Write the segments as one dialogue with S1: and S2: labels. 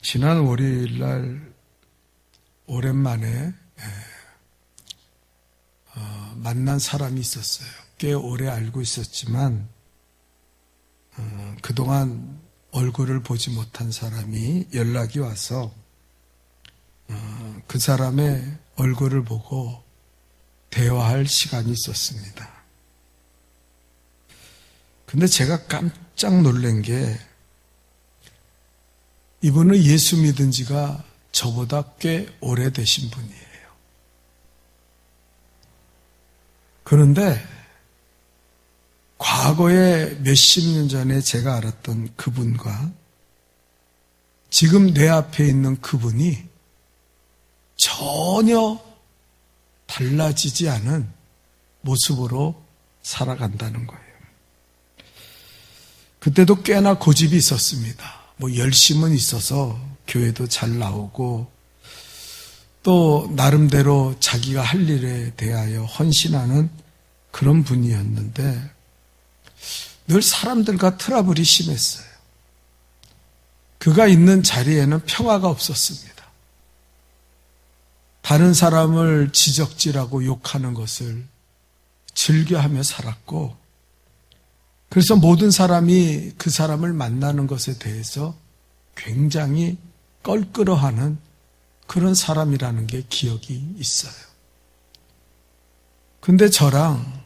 S1: 지난 월요일 날 오랜만에 만난 사람이 있었어요. 꽤 오래 알고 있었지만 그동안 얼굴을 보지 못한 사람이 연락이 와서 그 사람의 얼굴을 보고 대화할 시간이 있었습니다. 근데 제가 깜짝 놀란 게 이분은 예수 믿은 지가 저보다 꽤 오래되신 분이에요. 그런데 과거에 몇십 년 전에 제가 알았던 그분과 지금 내 앞에 있는 그분이 전혀 달라지지 않은 모습으로 살아간다는 거예요. 그때도 꽤나 고집이 있었습니다. 열심은 있어서 교회도 잘 나오고 또 나름대로 자기가 할 일에 대하여 헌신하는 그런 분이었는데 늘 사람들과 트러블이 심했어요. 그가 있는 자리에는 평화가 없었습니다. 다른 사람을 지적질하고 욕하는 것을 즐겨하며 살았고 그래서 모든 사람이 그 사람을 만나는 것에 대해서 굉장히 껄끄러워하는 그런 사람이라는 게 기억이 있어요. 근데 저랑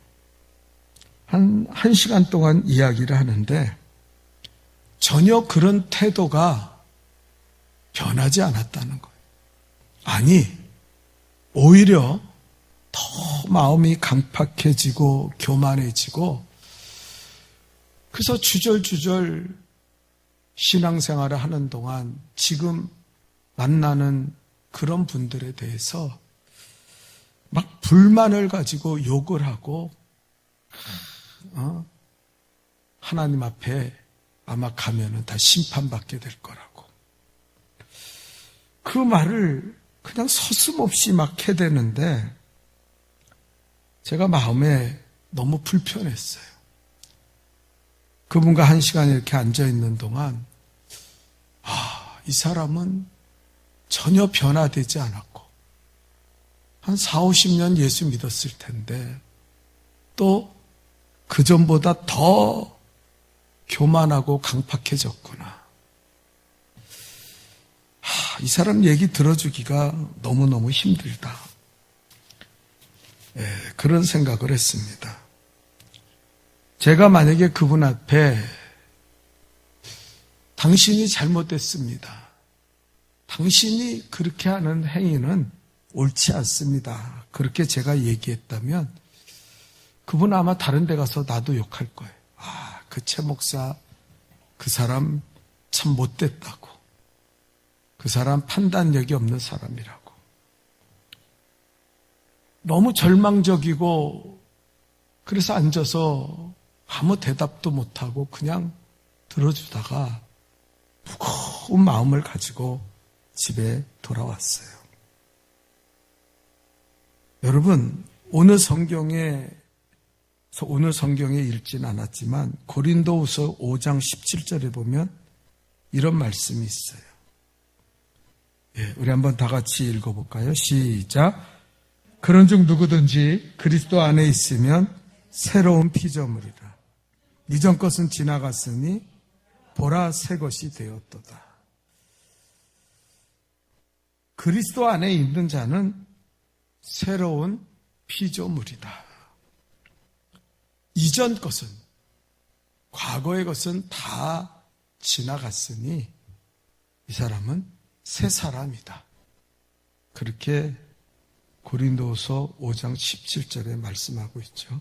S1: 한 시간 동안 이야기를 하는데 전혀 그런 태도가 변하지 않았다는 거예요. 아니, 오히려 더 마음이 강팍해지고 교만해지고 그래서 주절주절 신앙생활을 하는 동안 지금 만나는 그런 분들에 대해서 막 불만을 가지고 욕을 하고 하나님 앞에 아마 가면은 다 심판받게 될 거라고. 그 말을 그냥 서슴없이 막 해대는데 제가 마음에 너무 불편했어요. 그분과 한 시간 이렇게 앉아있는 동안 이 사람은 전혀 변화되지 않았고 한 4, 50년 예수 믿었을 텐데 또 그전보다 더 교만하고 강팍해졌구나. 이 사람 얘기 들어주기가 너무너무 힘들다. 그런 생각을 했습니다. 제가 만약에 그분 앞에 당신이 잘못됐습니다. 당신이 그렇게 하는 행위는 옳지 않습니다. 그렇게 제가 얘기했다면 그분 아마 다른 데 가서 나도 욕할 거예요. 그 최 목사 그 사람 참 못됐다고. 그 사람 판단력이 없는 사람이라고. 너무 절망적이고 그래서 앉아서 아무 대답도 못하고 그냥 들어주다가 무거운 마음을 가지고 집에 돌아왔어요. 여러분, 오늘 성경에 읽진 않았지만 고린도후서 5장 17절에 보면 이런 말씀이 있어요. 우리 한번 다 같이 읽어볼까요? 시작. 그런즉 누구든지 그리스도 안에 있으면 새로운 피조물이라. 이전 것은 지나갔으니 보라 새 것이 되었도다. 그리스도 안에 있는 자는 새로운 피조물이다. 이전 것은, 과거의 것은 다 지나갔으니 이 사람은 새 사람이다. 그렇게 고린도후서 5장 17절에 말씀하고 있죠.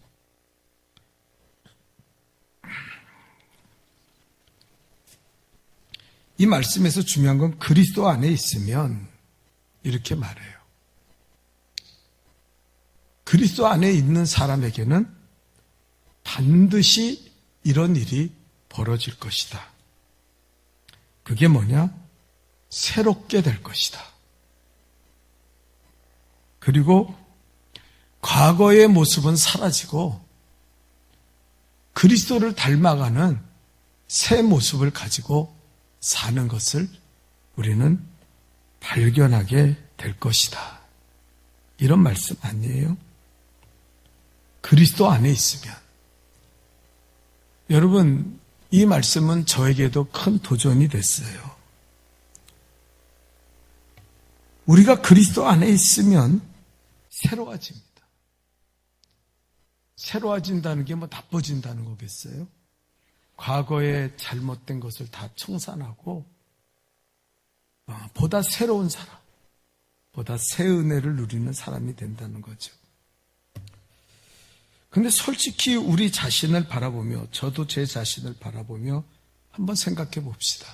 S1: 이 말씀에서 중요한 건 그리스도 안에 있으면 이렇게 말해요. 그리스도 안에 있는 사람에게는 반드시 이런 일이 벌어질 것이다. 그게 뭐냐? 새롭게 될 것이다. 그리고 과거의 모습은 사라지고 그리스도를 닮아가는 새 모습을 가지고 사는 것을 우리는 발견하게 될 것이다. 이런 말씀 아니에요? 그리스도 안에 있으면. 여러분, 이 말씀은 저에게도 큰 도전이 됐어요. 우리가 그리스도 안에 있으면 새로워집니다. 새로워진다는 게 뭐 나빠진다는 거겠어요? 과거에 잘못된 것을 다 청산하고 보다 새로운 사람, 보다 새 은혜를 누리는 사람이 된다는 거죠. 근데 솔직히 우리 자신을 바라보며, 저도 제 자신을 바라보며 한번 생각해 봅시다.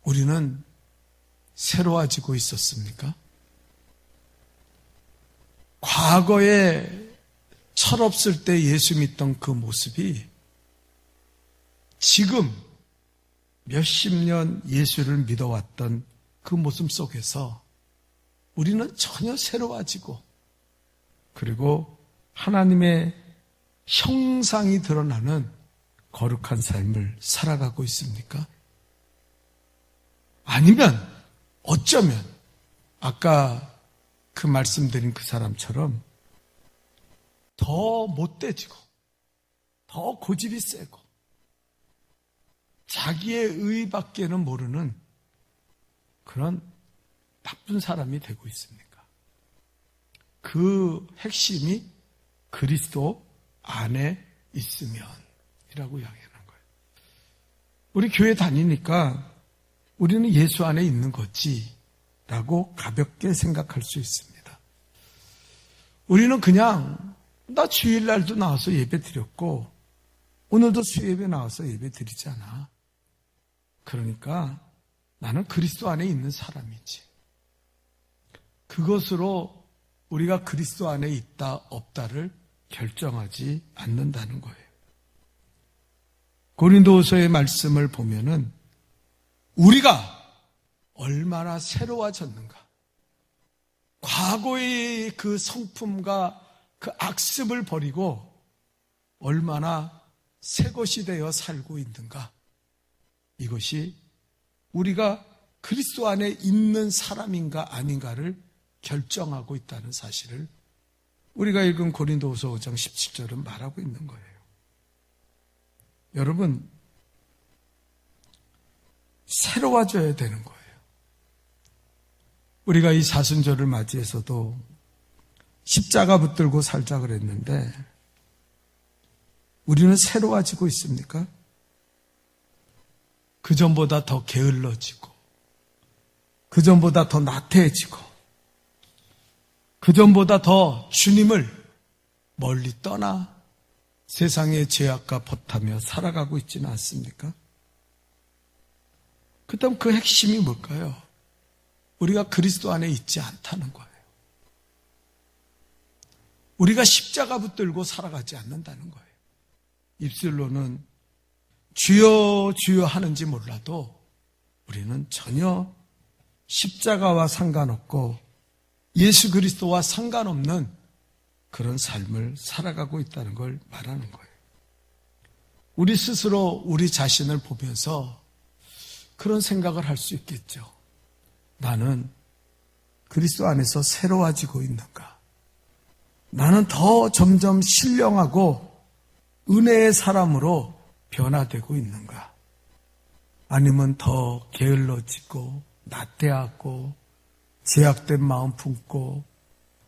S1: 우리는 새로워지고 있었습니까? 과거에 철없을 때 예수 믿던 그 모습이 지금 몇십 년 예수를 믿어왔던 그 모습 속에서 우리는 전혀 새로워지고, 그리고 하나님의 형상이 드러나는 거룩한 삶을 살아가고 있습니까? 아니면 어쩌면 아까 그 말씀드린 그 사람처럼 더 못돼지고 더 고집이 세고 자기의 의밖에는 모르는 그런 나쁜 사람이 되고 있습니까? 그 핵심이 그리스도 안에 있으면이라고 이야기하는 거예요. 우리 교회 다니니까 우리는 예수 안에 있는 거지라고 가볍게 생각할 수 있습니다. 우리는 그냥 나 주일날도 나와서 예배 드렸고 오늘도 수예배 나와서 예배 드리잖아. 그러니까 나는 그리스도 안에 있는 사람이지. 그것으로 우리가 그리스도 안에 있다 없다를 결정하지 않는다는 거예요. 고린도후서의 말씀을 보면은 우리가 얼마나 새로워졌는가, 과거의 그 성품과 그 악습을 버리고 얼마나 새 것이 되어 살고 있는가, 이것이 우리가 그리스도 안에 있는 사람인가 아닌가를 결정하고 있다는 사실을 우리가 읽은 고린도후서 5장 17절은 말하고 있는 거예요. 여러분, 새로워져야 되는 거예요. 우리가 이 사순절을 맞이해서도 십자가 붙들고 살자 그랬는데 우리는 새로워지고 있습니까? 그전보다 더 게을러지고, 그전보다 더 나태해지고, 그전보다 더 주님을 멀리 떠나 세상의 죄악과 벗하며 살아가고 있지는 않습니까? 그다음 그 핵심이 뭘까요? 우리가 그리스도 안에 있지 않다는 거예요. 우리가 십자가 붙들고 살아가지 않는다는 거예요. 입술로는 주여 주여 하는지 몰라도 우리는 전혀 십자가와 상관없고 예수 그리스도와 상관없는 그런 삶을 살아가고 있다는 걸 말하는 거예요. 우리 스스로 우리 자신을 보면서 그런 생각을 할 수 있겠죠. 나는 그리스도 안에서 새로워지고 있는가? 나는 더 점점 신령하고 은혜의 사람으로 변화되고 있는가? 아니면 더 게을러지고 나태하고 제약된 마음 품고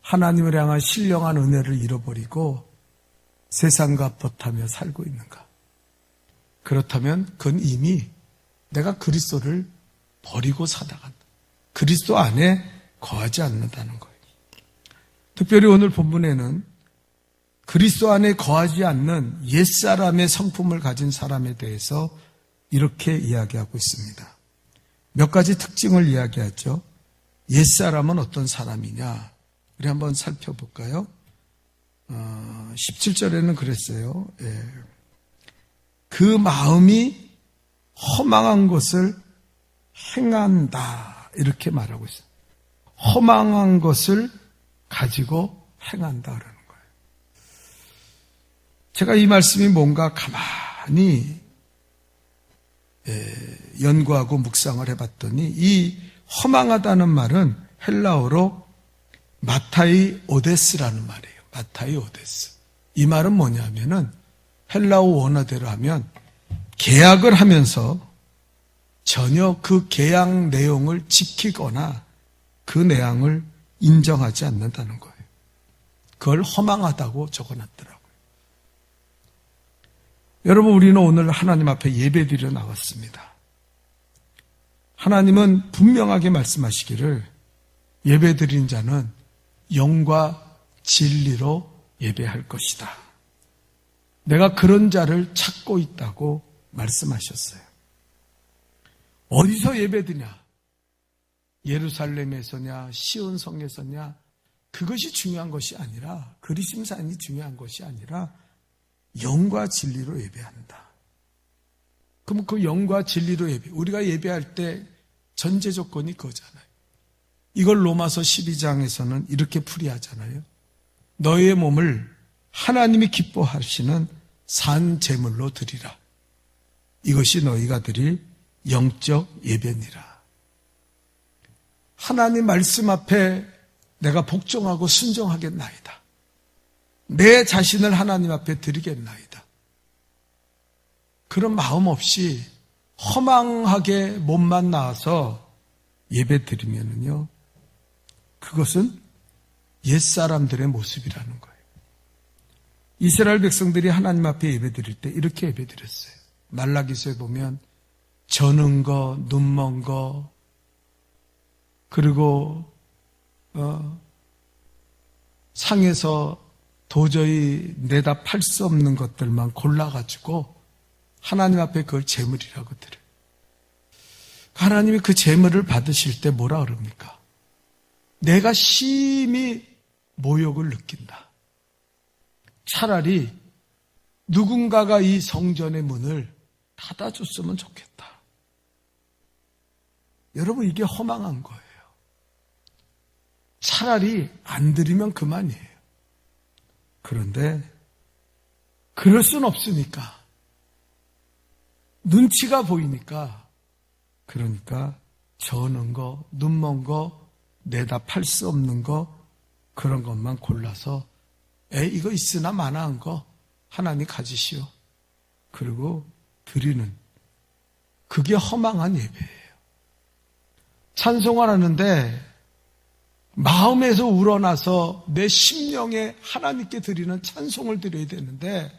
S1: 하나님을 향한 신령한 은혜를 잃어버리고 세상과 벗하며 살고 있는가? 그렇다면 그건 이미 내가 그리스도를 버리고 살아간다. 그리스도 안에 거하지 않는다는 거예요. 특별히 오늘 본문에는 그리스도 안에 거하지 않는 옛사람의 성품을 가진 사람에 대해서 이렇게 이야기하고 있습니다. 몇 가지 특징을 이야기하죠. 옛사람은 어떤 사람이냐? 우리 한번 살펴볼까요? 17절에는 그랬어요. 그 마음이 허망한 것을 행한다. 이렇게 말하고 있어요. 허망한 것을 가지고 행한다. 그러는 거예요. 제가 이 말씀이 뭔가 가만히 연구하고 묵상을 해봤더니 이 허망하다는 말은 헬라어로 마타이 오데스라는 말이에요. 마타이 오데스. 이 말은 뭐냐면은 헬라어 원어대로 하면 계약을 하면서 전혀 그 계약 내용을 지키거나 그 내용을 인정하지 않는다는 거예요. 그걸 허망하다고 적어놨더라고요. 여러분, 우리는 오늘 하나님 앞에 예배드려 나왔습니다. 하나님은 분명하게 말씀하시기를 예배드린 자는 영과 진리로 예배할 것이다. 내가 그런 자를 찾고 있다고 말씀하셨어요. 어디서 예배드냐? 예루살렘에서냐? 시온성에서냐? 그것이 중요한 것이 아니라, 그리심산이 중요한 것이 아니라 영과 진리로 예배한다. 그럼 그 영과 진리로 예배, 우리가 예배할 때 전제 조건이 그거잖아요. 이걸 로마서 12장에서는 이렇게 풀이하잖아요. 너희의 몸을 하나님이 기뻐하시는 산 제물로 드리라. 이것이 너희가 드릴 영적 예배니라. 하나님 말씀 앞에 내가 복종하고 순종하겠나이다. 내 자신을 하나님 앞에 드리겠나이다. 그런 마음 없이 허망하게 몸만 나와서 예배 드리면은요, 그것은 옛사람들의 모습이라는 거예요. 이스라엘 백성들이 하나님 앞에 예배 드릴 때 이렇게 예배 드렸어요. 말라기서에 보면 저는 거, 눈먼 거, 그리고 상에서 도저히 내다 팔 수 없는 것들만 골라가지고 하나님 앞에 그걸 제물이라고 드려요. 하나님이 그 제물을 받으실 때 뭐라 그럽니까? 내가 심히 모욕을 느낀다. 차라리 누군가가 이 성전의 문을 닫아줬으면 좋겠다. 여러분, 이게 허망한 거예요. 차라리 안 드리면 그만이에요. 그런데 그럴 순 없으니까, 눈치가 보이니까, 그러니까 저는 거, 눈먼 거, 내다 팔 수 없는 거, 그런 것만 골라서 이거 있으나 마나한 거 하나님 가지시오. 그리고 드리는, 그게 허망한 예배예요. 찬송을 하는데 마음에서 우러나서 내 심령에 하나님께 드리는 찬송을 드려야 되는데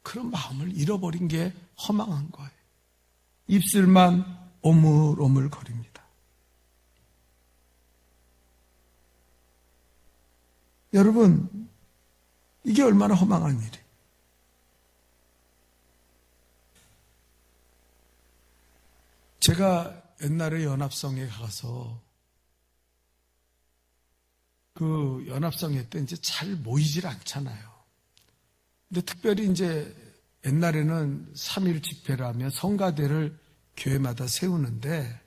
S1: 그런 마음을 잃어버린 게 허망한 거예요. 입술만 오물오물거립니다. 여러분, 이게 얼마나 허망한 일이에요. 제가 옛날에 연합성에 가서 그 연합성회 때 이제 잘 모이질 않잖아요. 근데 특별히 이제 옛날에는 3.1 집회를 하면 성가대를 교회마다 세우는데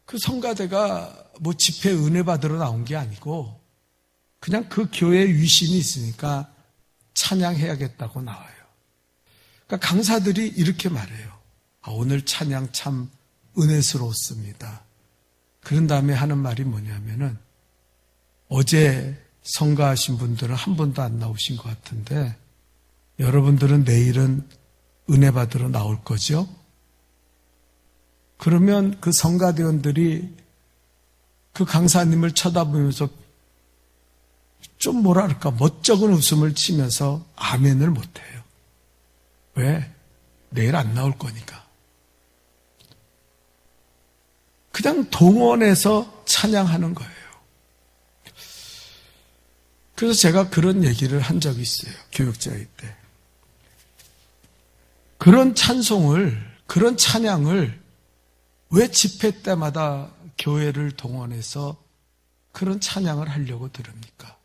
S1: 그 성가대가 뭐 집회 은혜 받으러 나온 게 아니고 그냥 그 교회에 위신이 있으니까 찬양해야겠다고 나와요. 그러니까 강사들이 이렇게 말해요. 오늘 찬양 참 은혜스러웠습니다. 그런 다음에 하는 말이 뭐냐면은 어제 성가하신 분들은 한 분도 안 나오신 것 같은데 여러분들은 내일은 은혜 받으러 나올 거죠? 그러면 그 성가대원들이 그 강사님을 쳐다보면서 좀 뭐랄까 멋쩍은 웃음을 치면서 아멘을 못해요. 왜? 내일 안 나올 거니까. 그냥 동원해서 찬양하는 거예요. 그래서 제가 그런 얘기를 한 적이 있어요. 교육자일 때. 그런 찬송을, 그런 찬양을 왜 집회 때마다 교회를 동원해서 그런 찬양을 하려고 들읍니까?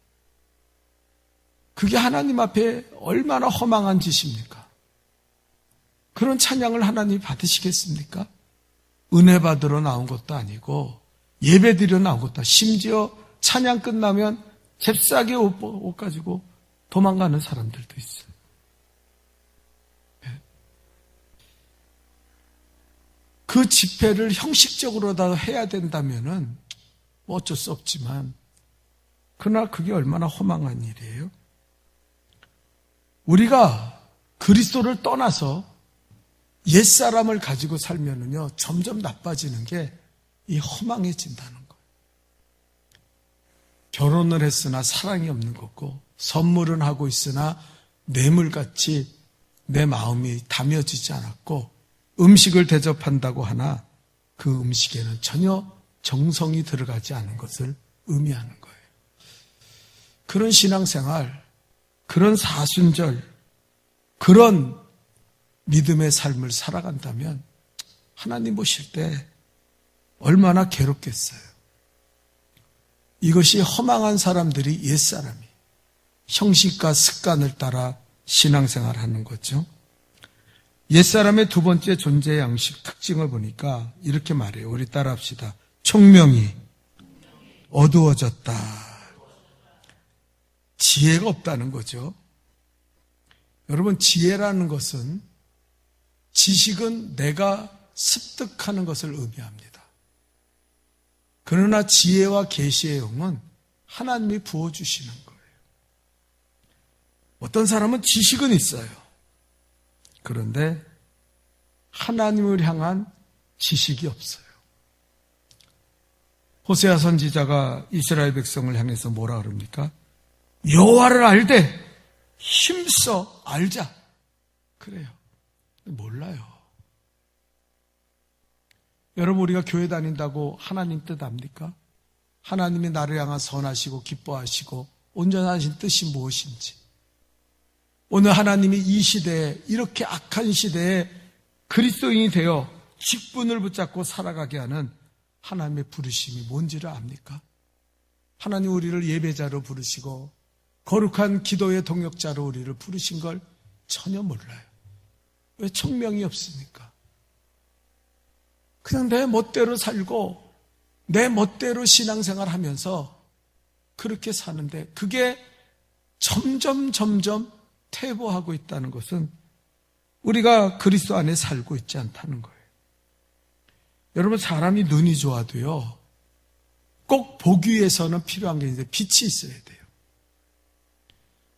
S1: 그게 하나님 앞에 얼마나 허망한 짓입니까? 그런 찬양을 하나님이 받으시겠습니까? 은혜 받으러 나온 것도 아니고 예배 드리러 나온 것도 아니고 심지어 찬양 끝나면 잽싸게 옷 가지고 도망가는 사람들도 있어요. 그 집회를 형식적으로라도 해야 된다면은 뭐 어쩔 수 없지만, 그러나 그게 얼마나 허망한 일이에요. 우리가 그리스도를 떠나서 옛사람을 가지고 살면은요, 점점 나빠지는 게 이 허망해진다는 거예요. 결혼을 했으나 사랑이 없는 거고, 선물은 하고 있으나 뇌물같이 내 마음이 담여지지 않았고, 음식을 대접한다고 하나 그 음식에는 전혀 정성이 들어가지 않은 것을 의미하는 거예요. 그런 신앙생활, 그런 사순절, 그런 믿음의 삶을 살아간다면 하나님 보실 때 얼마나 괴롭겠어요. 이것이 허망한 사람들이 옛사람이 형식과 습관을 따라 신앙생활하는 거죠. 옛사람의 두 번째 존재 양식 특징을 보니까 이렇게 말해요. 우리 따라합시다. 총명이 어두워졌다. 지혜가 없다는 거죠. 여러분, 지혜라는 것은, 지식은 내가 습득하는 것을 의미합니다. 그러나 지혜와 계시의 영은 하나님이 부어주시는 거예요. 어떤 사람은 지식은 있어요. 그런데 하나님을 향한 지식이 없어요. 호세아 선지자가 이스라엘 백성을 향해서 뭐라 그럽니까? 여호와를 알되 힘써 알자. 그래요. 몰라요. 여러분, 우리가 교회 다닌다고 하나님 뜻 압니까? 하나님이 나를 향한 선하시고 기뻐하시고 온전하신 뜻이 무엇인지, 오늘 하나님이 이 시대에, 이렇게 악한 시대에 그리스도인이 되어 직분을 붙잡고 살아가게 하는 하나님의 부르심이 뭔지를 압니까? 하나님 우리를 예배자로 부르시고 거룩한 기도의 동역자로 우리를 부르신 걸 전혀 몰라요. 왜 총명이 없습니까? 그냥 내 멋대로 살고 내 멋대로 신앙생활 하면서 그렇게 사는데, 그게 점점 퇴보하고 있다는 것은 우리가 그리스도 안에 살고 있지 않다는 거예요. 여러분, 사람이 눈이 좋아도요, 꼭 보기 위해서는 필요한 게 이제 빛이 있어야 돼요.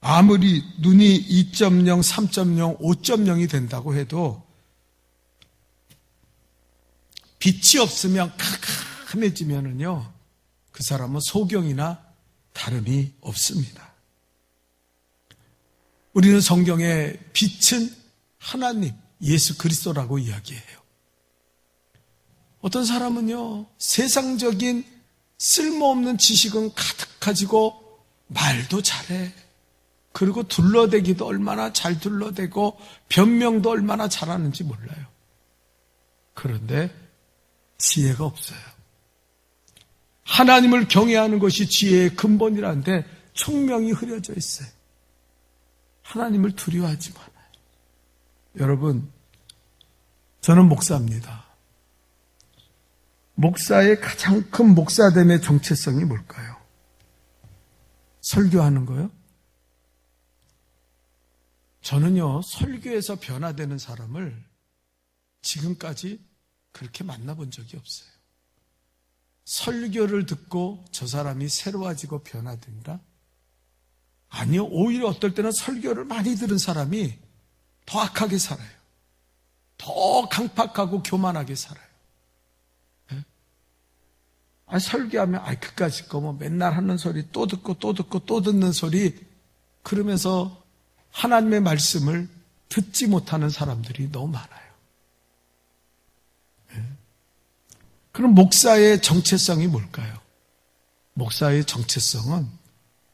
S1: 아무리 눈이 2.0, 3.0, 5.0이 된다고 해도 빛이 없으면 캄캄해지면은요, 그 사람은 소경이나 다름이 없습니다. 우리는 성경의 빛은 하나님, 예수 그리스도라고 이야기해요. 어떤 사람은요, 세상적인 쓸모없는 지식은 가득 가지고 말도 잘해. 그리고 둘러대기도 얼마나 잘 둘러대고 변명도 얼마나 잘하는지 몰라요. 그런데 지혜가 없어요. 하나님을 경외하는 것이 지혜의 근본이라는데 총명이 흐려져 있어요. 하나님을 두려워하지 않아요. 여러분, 저는 목사입니다. 목사의 가장 큰 목사됨의 정체성이 뭘까요? 설교하는 거요? 저는요, 설교에서 변화되는 사람을 지금까지 그렇게 만나본 적이 없어요. 설교를 듣고 저 사람이 새로워지고 변화된다? 아니요, 오히려 어떨 때는 설교를 많이 들은 사람이 더 악하게 살아요. 더 강팍하고 교만하게 살아요. 설교하면 그까짓 거 뭐 맨날 하는 소리 또 듣고 또 듣는 소리, 그러면서 하나님의 말씀을 듣지 못하는 사람들이 너무 많아요. 그럼 목사의 정체성이 뭘까요? 목사의 정체성은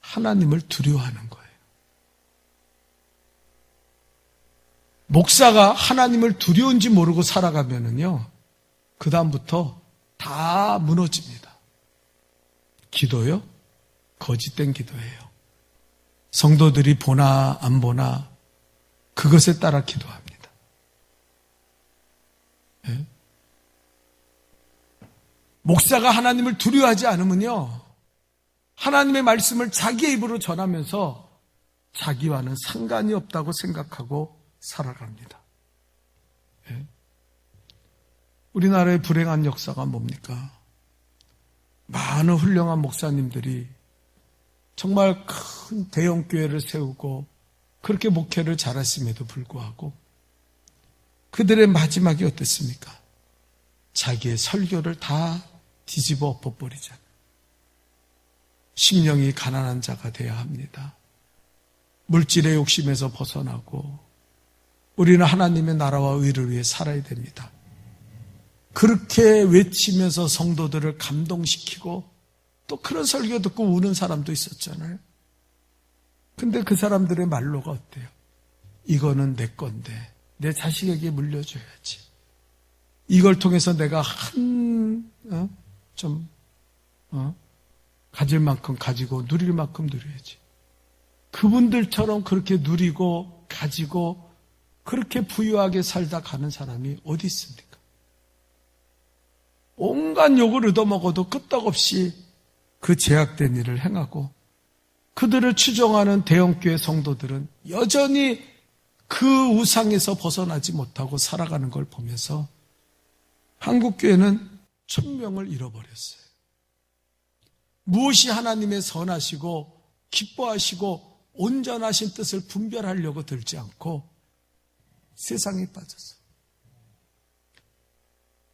S1: 하나님을 두려워하는 거예요. 목사가 하나님을 두려운지 모르고 살아가면은요, 그 다음부터 다 무너집니다. 기도요? 거짓된 기도예요. 성도들이 보나 안 보나 그것에 따라 기도합니다. 네? 목사가 하나님을 두려워하지 않으면요, 하나님의 말씀을 자기의 입으로 전하면서 자기와는 상관이 없다고 생각하고 살아갑니다. 네? 우리나라의 불행한 역사가 뭡니까? 많은 훌륭한 목사님들이 정말 큰 대형 교회를 세우고 그렇게 목회를 잘했음에도 불구하고 그들의 마지막이 어땠습니까? 자기의 설교를 다 뒤집어 엎어버리잖아요. 심령이 가난한 자가 되어야 합니다. 물질의 욕심에서 벗어나고 우리는 하나님의 나라와 의를 위해 살아야 됩니다. 그렇게 외치면서 성도들을 감동시키고 또 그런 설교 듣고 우는 사람도 있었잖아요. 근데 그 사람들의 말로가 어때요? 이거는 내 건데 내 자식에게 물려줘야지. 이걸 통해서 내가 가질 만큼 가지고 누릴 만큼 누려야지. 그분들처럼 그렇게 누리고 가지고 그렇게 부유하게 살다 가는 사람이 어디 있습니까? 온갖 욕을 얻어먹어도 끄떡없이 그 제약된 일을 행하고 그들을 추종하는 대형교회 성도들은 여전히 그 우상에서 벗어나지 못하고 살아가는 걸 보면서 한국교회는 천명을 잃어버렸어요. 무엇이 하나님의 선하시고 기뻐하시고 온전하신 뜻을 분별하려고 들지 않고 세상에 빠졌어요.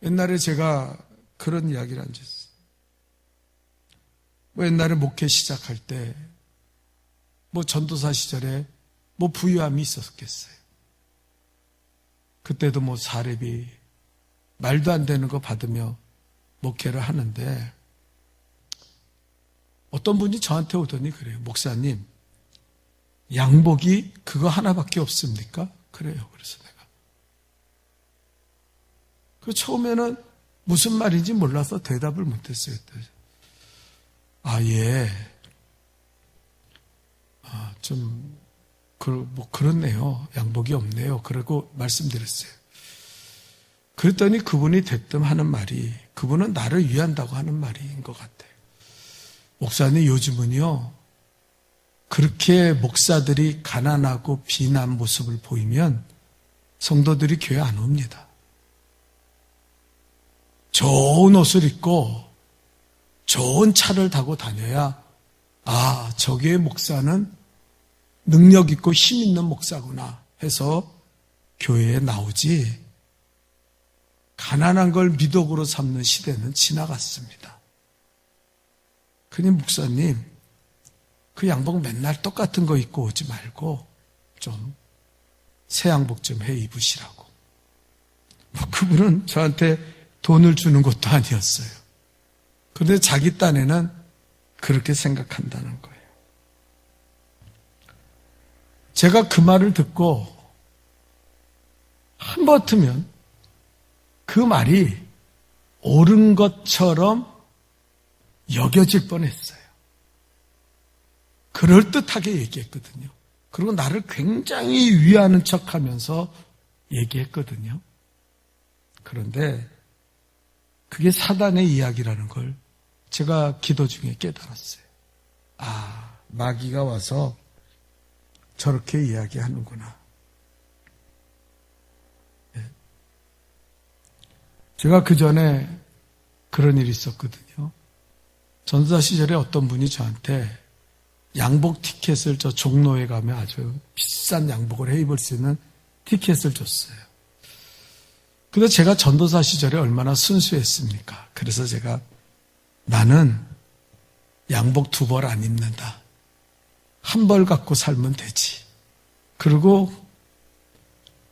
S1: 옛날에 제가 그런 이야기를 한 적 있어요. 옛날에 목회 시작할 때 전도사 시절에 부유함이 있었겠어요. 그때도 사례비 말도 안 되는 거 받으며 목회를 하는데 어떤 분이 저한테 오더니 그래요. 목사님, 양복이 그거 하나밖에 없습니까? 그래요. 그래서 내가 처음에는 무슨 말인지 몰라서 대답을 못했어요. 예. 그렇네요. 양복이 없네요. 그러고 말씀드렸어요. 그랬더니 그분이 대뜸 하는 말이, 그분은 나를 위한다고 하는 말인 것 같아요. 목사님, 요즘은요, 그렇게 목사들이 가난하고 빈한 모습을 보이면 성도들이 교회 안 옵니다. 좋은 옷을 입고 좋은 차를 타고 다녀야 저기의 목사는 능력 있고 힘 있는 목사구나 해서 교회에 나오지, 가난한 걸 미덕으로 삼는 시대는 지나갔습니다. 그니 목사님, 그 양복 맨날 똑같은 거 입고 오지 말고 좀 새 양복 좀 해 입으시라고. 그분은 저한테 돈을 주는 것도 아니었어요. 그런데 자기 딴에는 그렇게 생각한다는 거예요. 제가 그 말을 듣고 한버트면 그 말이 옳은 것처럼 여겨질 뻔했어요. 그럴듯하게 얘기했거든요. 그리고 나를 굉장히 위하는 척하면서 얘기했거든요. 그런데 그게 사단의 이야기라는 걸 제가 기도 중에 깨달았어요. 마귀가 와서 저렇게 이야기하는구나. 제가 그 전에 그런 일이 있었거든요. 전도사 시절에 어떤 분이 저한테 양복 티켓을 저 종로에 가면 아주 비싼 양복을 해 입을 수 있는 티켓을 줬어요. 근데 제가 전도사 시절에 얼마나 순수했습니까? 그래서 제가 나는 양복 2벌 안 입는다. 1벌 갖고 살면 되지. 그리고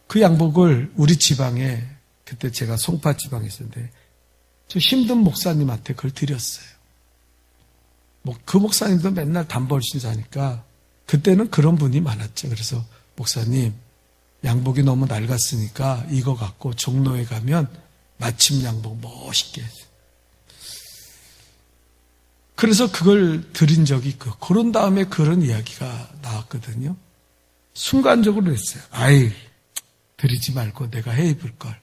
S1: 그 양복을 우리 지방에, 그때 제가 송파 지방에 있었는데 저 힘든 목사님한테 그걸 드렸어요. 그 목사님도 맨날 단벌 신사니까 그때는 그런 분이 많았죠. 그래서 목사님, 양복이 너무 낡았으니까 이거 갖고 종로에 가면 맞춤 양복 멋있게 해서. 그래서 그걸 드린 적이 있고, 그런 다음에 그런 이야기가 나왔거든요. 순간적으로 했어요. 드리지 말고 내가 해 입을 걸.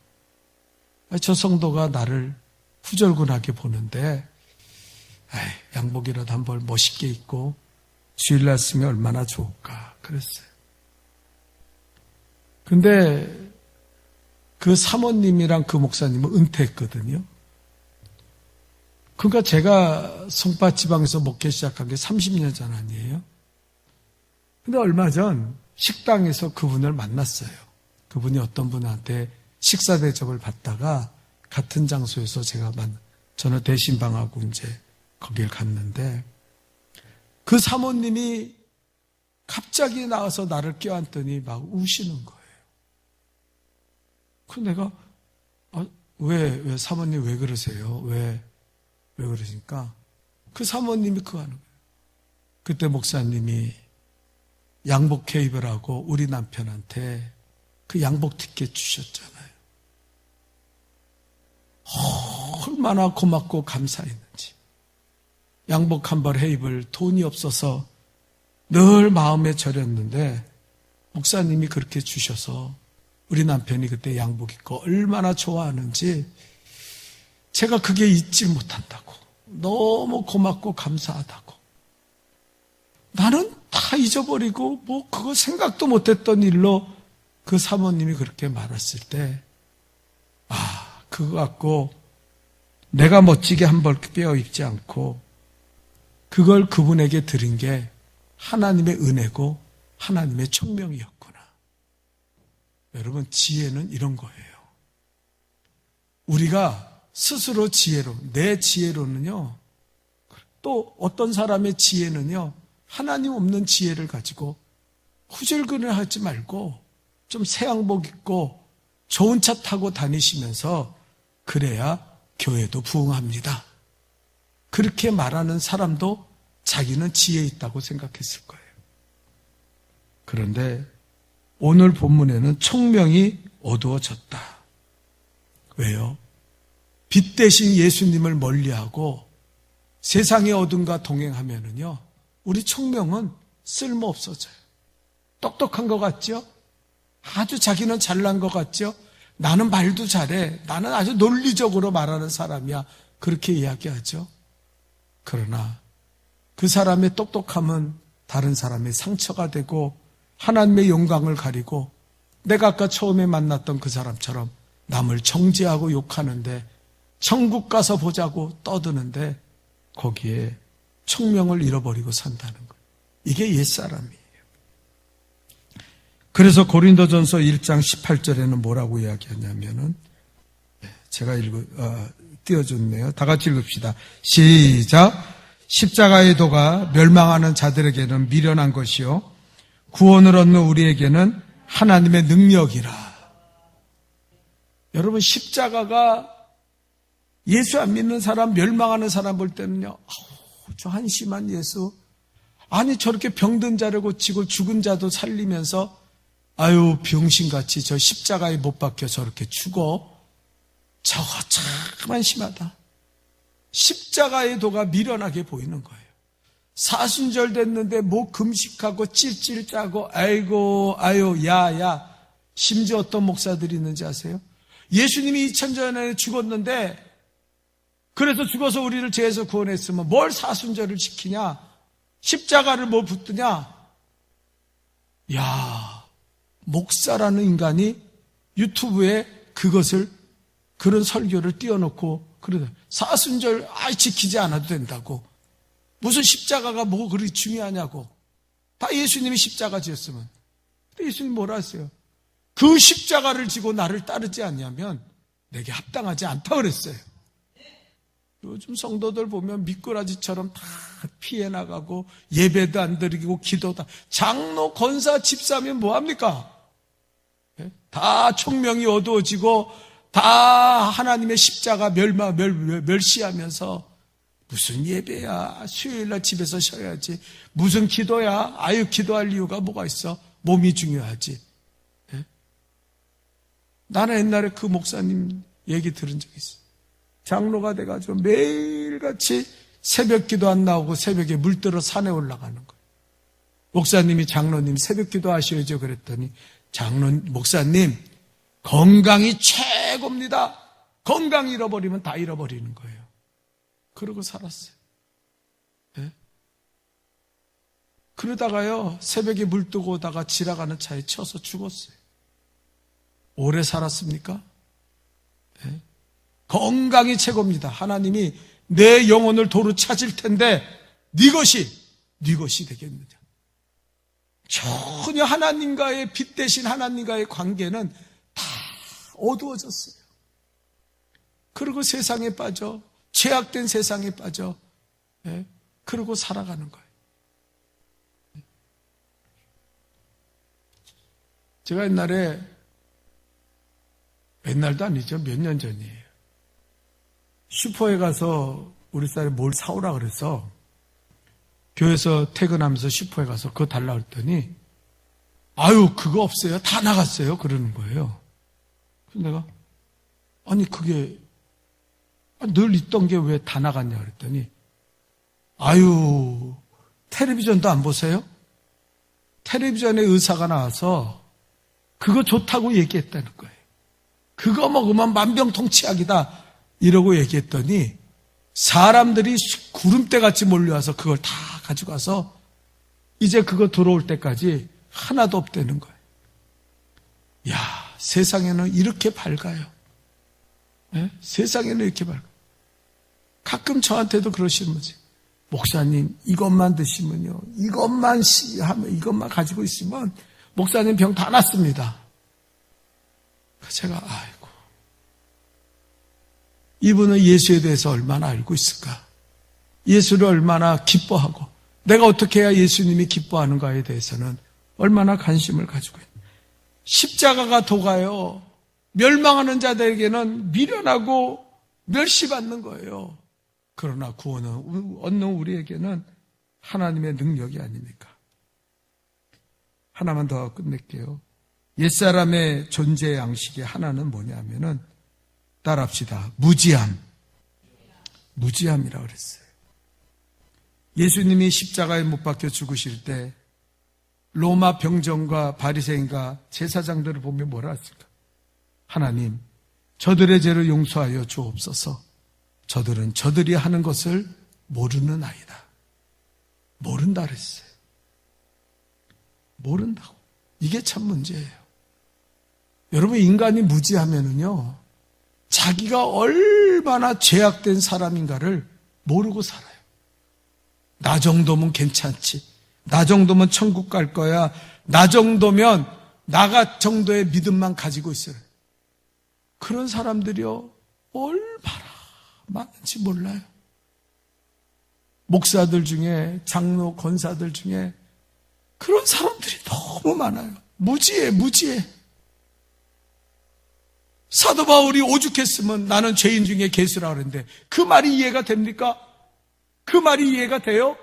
S1: 저 성도가 나를 후절근하게 보는데 양복이라도 한 벌 멋있게 입고 주일날 쓰면 얼마나 좋을까 그랬어요. 근데 그 사모님이랑 그 목사님은 은퇴했거든요. 그러니까 제가 송파 지방에서 목회 시작한 게 30년 전 아니에요. 근데 얼마 전 식당에서 그분을 만났어요. 그분이 어떤 분한테 식사 대접을 받다가 같은 장소에서 저는 대신방하고 이제 거길 갔는데 그 사모님이 갑자기 나와서 나를 껴안더니 막 우시는 거예요. 그 내가 왜 사모님 왜 그러세요? 왜 그러십니까? 그 사모님이 그거 하는 거예요. 그때 목사님이 양복 개입을 하고 우리 남편한테 그 양복 티켓 주셨잖아요. 얼마나 고맙고 감사했는지. 양복 한 벌 해입을 돈이 없어서 늘 마음에 절였는데 목사님이 그렇게 주셔서 우리 남편이 그때 양복 입고 얼마나 좋아하는지 제가 그게 잊지 못한다고. 너무 고맙고 감사하다고. 나는 다 잊어버리고 그거 생각도 못했던 일로 그 사모님이 그렇게 말했을 때 그거 갖고 내가 멋지게 한 벌 빼어 입지 않고 그걸 그분에게 드린 게 하나님의 은혜고 하나님의 총명이었구나. 여러분, 지혜는 이런 거예요. 우리가 스스로 내 지혜로는요, 또 어떤 사람의 지혜는요, 하나님 없는 지혜를 가지고 후줄근을 하지 말고 좀 새 양복 입고 좋은 차 타고 다니시면서 그래야 교회도 부흥합니다. 그렇게 말하는 사람도 자기는 지혜 있다고 생각했을 거예요. 그런데 오늘 본문에는 총명이 어두워졌다. 왜요? 빛 대신 예수님을 멀리하고 세상의 어둠과 동행하면은요, 우리 총명은 쓸모없어져요. 똑똑한 것 같죠? 아주 자기는 잘난 것 같죠? 나는 말도 잘해. 나는 아주 논리적으로 말하는 사람이야. 그렇게 이야기하죠. 그러나 그 사람의 똑똑함은 다른 사람의 상처가 되고 하나님의 영광을 가리고 내가 아까 처음에 만났던 그 사람처럼 남을 정죄하고 욕하는데 천국 가서 보자고 떠드는데 거기에 총명을 잃어버리고 산다는 거예요. 이게 옛사람이에요. 그래서 고린도전서 1장 18절에는 뭐라고 이야기하냐면은 제가 띄워줬네요. 다 같이 읽읍시다. 시작. 십자가의 도가 멸망하는 자들에게는 미련한 것이요 구원을 얻는 우리에게는 하나님의 능력이라. 여러분, 십자가가 예수 안 믿는 사람, 멸망하는 사람 볼 때는요, 저 한심한 예수. 아니, 저렇게 병든 자를 고치고 죽은 자도 살리면서 병신같이 저 십자가에 못 박혀 저렇게 죽어. 저거 참 한심하다. 십자가의 도가 미련하게 보이는 거예요. 사순절 됐는데 금식하고 찔찔 짜고 야야. 심지어 어떤 목사들이 있는지 아세요? 예수님이 2000년 전에 죽었는데 그래서 죽어서 우리를 죄에서 구원했으면 뭘 사순절을 지키냐? 십자가를 붙드냐? 야, 목사라는 인간이 유튜브에 그런 설교를 띄워놓고 사순절 지키지 않아도 된다고. 무슨 십자가가 그리 중요하냐고. 다 예수님이 십자가 지었으면. 근데 예수님 뭐라 했어요? 그 십자가를 지고 나를 따르지 않냐면 내게 합당하지 않다 그랬어요. 요즘 성도들 보면 미꾸라지처럼 다 피해 나가고 예배도 안 드리고 기도다. 장로, 권사, 집사면 뭐합니까? 다 총명이 어두워지고 다 하나님의 십자가 멸시하면서 무슨 예배야, 수요일날 집에서 쉬어야지, 무슨 기도야, 기도할 이유가 뭐가 있어? 몸이 중요하지. 나는 옛날에 그 목사님 얘기 들은 적이 있어. 장로가 돼가지고 매일같이 새벽 기도 안 나오고 새벽에 물들어 산에 올라가는 거예요. 목사님이 장로님 새벽 기도 하셔야죠 그랬더니 목사님 건강이 최고입니다. 건강 잃어버리면 다 잃어버리는 거예요. 그러고 살았어요. 네? 그러다가요 새벽에 물 뜨고 오다가 지나가는 차에 쳐서 죽었어요. 오래 살았습니까? 건강이 최고입니다. 하나님이 내 영혼을 도로 찾을 텐데 네 것이 되겠느냐. 전혀 하나님과의 빛 대신 하나님과의 관계는 다 어두워졌어요. 그리고 세상에 빠져, 죄악된 세상에 빠져, 그러고 살아가는 거예요. 제가 옛날도 아니죠. 몇 년 전이에요. 슈퍼에 가서 우리 딸이 뭘 사오라 그래서 교회에서 퇴근하면서 슈퍼에 가서 그거 달라고 했더니 아유 그거 없어요. 다 나갔어요. 그러는 거예요. 그래서 내가 아니 그게 늘 있던 게 왜 다 나갔냐 그랬더니 아유 텔레비전도 안 보세요? 텔레비전에 의사가 나와서 그거 좋다고 얘기했다는 거예요. 그거 먹으면 만병통치약이다 이러고 얘기했더니 사람들이 구름대같이 몰려와서 그걸 다 가지고 가서 이제 그거 들어올 때까지 하나도 없다는 거예요. 야, 세상에는 이렇게 밝아요. 세상에는 이렇게 밝아요. 가끔 저한테도 그러시는 거지. 목사님, 이것만 드시면요. 이것만 가지고 있으면 목사님 병 다 낫습니다. 제가 아이고 이분은 예수에 대해서 얼마나 알고 있을까? 예수를 얼마나 기뻐하고 내가 어떻게 해야 예수님이 기뻐하는가에 대해서는 얼마나 관심을 가지고 있는. 십자가가 도가요. 멸망하는 자들에게는 미련하고 멸시받는 거예요. 그러나 구원을 얻는 우리에게는 하나님의 능력이 아닙니까? 하나만 더 끝낼게요. 옛사람의 존재 양식의 하나는 뭐냐면은 따라합시다. 무지함이라고 그랬어요. 예수님이 십자가에 못 박혀 죽으실 때 로마 병정과 바리새인과 제사장들을 보며 뭐라 했을까? 하나님, 저들의 죄를 용서하여 주옵소서. 저들은 저들이 하는 것을 모르는 아이다. 모른다 그랬어요. 모른다고. 이게 참 문제예요. 여러분, 인간이 무지하면은요, 자기가 얼마나 죄악된 사람인가를 모르고 살아요. 나 정도면 괜찮지. 나 정도면 천국 갈 거야. 나 정도면 나가 정도의 믿음만 가지고 있어요. 그런 사람들이요, 얼마나 많은지 몰라요. 목사들 중에, 장로, 권사들 중에 그런 사람들이 너무 많아요. 무지해. 사도 바울이 오죽했으면 나는 죄인 중에 괴수라 그랬는데 그 말이 이해가 됩니까? 그 말이 이해가 돼요?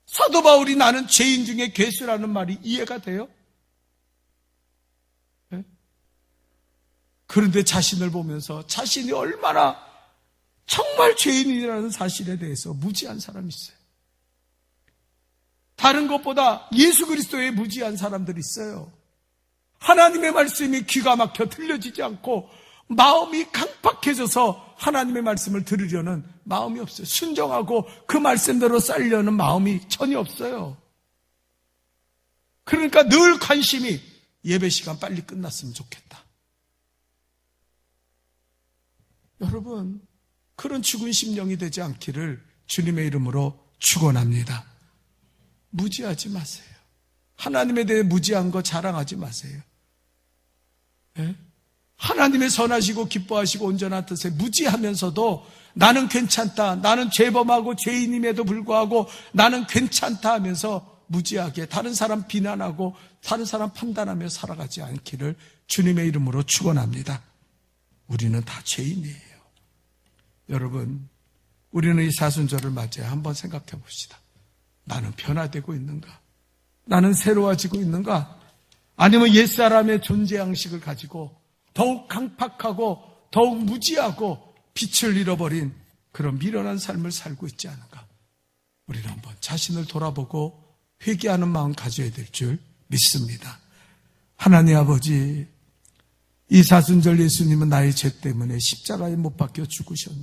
S1: 사도 바울이 나는 죄인 중에 괴수라는 말이 이해가 돼요? 네? 그런데 자신을 보면서 자신이 얼마나 정말 죄인이라는 사실에 대해서 무지한 사람이 있어요. 다른 것보다 예수 그리스도에 무지한 사람들이 있어요. 하나님의 말씀이 귀가 막혀 들려지지 않고 마음이 강팍해져서 하나님의 말씀을 들으려는 마음이 없어요. 순종하고 그 말씀대로 살려는 마음이 전혀 없어요. 그러니까 늘 관심이 예배 시간 빨리 끝났으면 좋겠다. 여러분, 그런 죽은 심령이 되지 않기를 주님의 이름으로 축원합니다. 무지하지 마세요. 하나님에 대해 무지한 거 자랑하지 마세요. 예? 하나님의 선하시고 기뻐하시고 온전한 뜻에 무지하면서도 나는 괜찮다, 나는 죄범하고 죄인임에도 불구하고 나는 괜찮다 하면서 무지하게 다른 사람 비난하고 다른 사람 판단하며 살아가지 않기를 주님의 이름으로 축원합니다. 우리는 다 죄인이에요. 여러분, 우리는 이 사순절을 맞이해 한번 생각해 봅시다. 나는 변화되고 있는가? 나는 새로워지고 있는가? 아니면 옛사람의 존재 양식을 가지고 더욱 강팍하고 더욱 무지하고 빛을 잃어버린 그런 미련한 삶을 살고 있지 않은가? 우리는 한번 자신을 돌아보고 회개하는 마음 가져야 될 줄 믿습니다. 하나님 아버지, 이 사순절 예수님은 나의 죄 때문에 십자가에 못 박혀 죽으셨는데